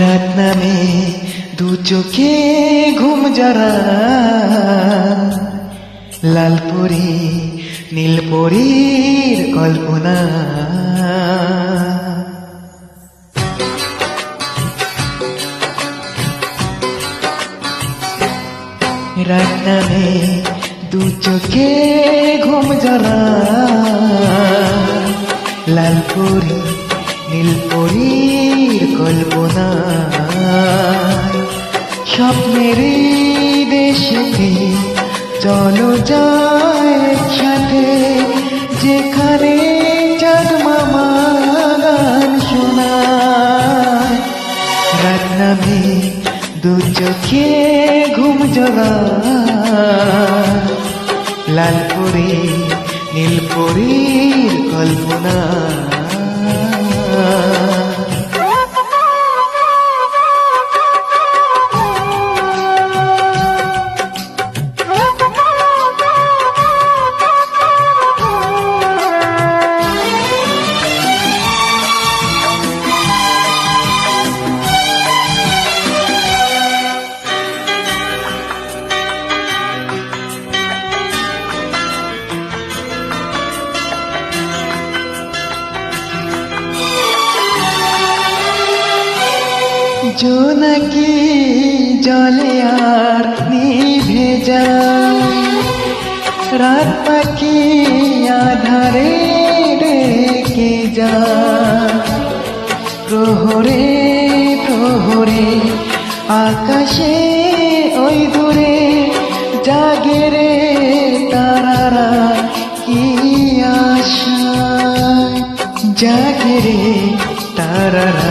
রাত নামে দু চোখে ঘুম যারা, লাল পরি নীল পরীর কল্পনা। রাত নামে দু চোখে ঘুম যারা, লাল পরি নীল পরীর কল্পনা। স্বপ্নের দেশেতে চলো যায় একসাথে, যেখানে চাঁদ মামা গান শোনায়। রাত নামে দু চোখে ঘুম জগা, লাল পরি নীল পরীর কল্পনা। জোনাকি জলে আর নিভে যায়, রাত পাখি আধারে ডেকে যায়। প্রহরে প্রহরে আকাশে ওই দূরে জাগে রে তারারা কি আশায়, জাগে রে তারারা।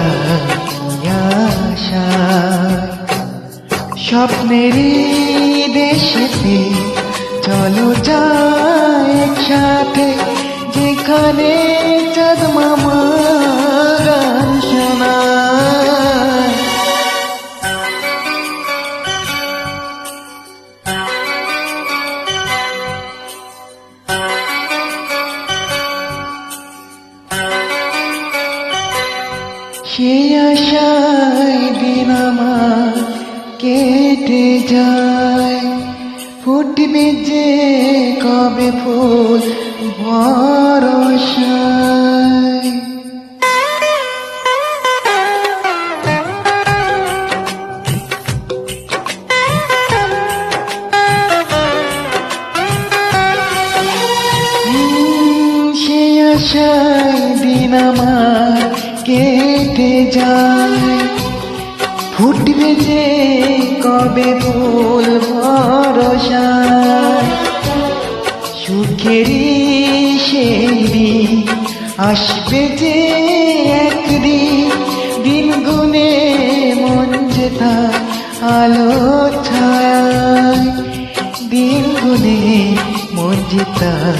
স্বপ্নের দেশেতে চলো যায় একসাথে, যেখানে চাঁদ মামা গান শোনায়। সে আশায় দিন আমার কেটে যায়, ফুটবে যে কবে ফুল বরষায়। সে আশায় দিন আমার কেটে যায়, ফুটবে যে কবে ফুল বরষায়। সুখেরই সেই দিন আসবে যে একদিন, দিন গুনে মন যে তার আলো ছায়, দিন গুনে মন যে তার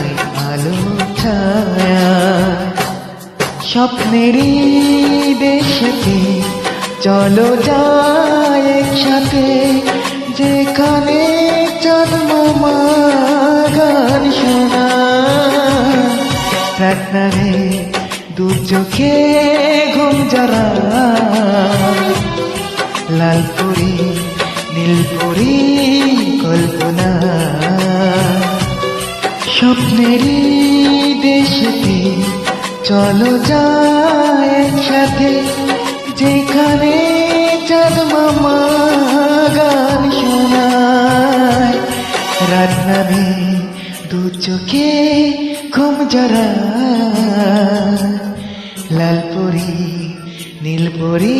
আলো ছায়। স্বপ্নেরই দেশেতে চলো যায় একসাথে, যেখানে চাঁদ মামা গান শোনায়। রাত নামে দু চোখে ঘুম যারা, লাল পরি নীল পরি কল্পনা। স্বপ্নেরই দেশেতে চলো যায় একসাথে, যেখানে চাঁদ মামা গান শোনায়। রাত নামে দু চোখে ঘুম যারা, লাল পরি নীল পরি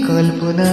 কল্পনা।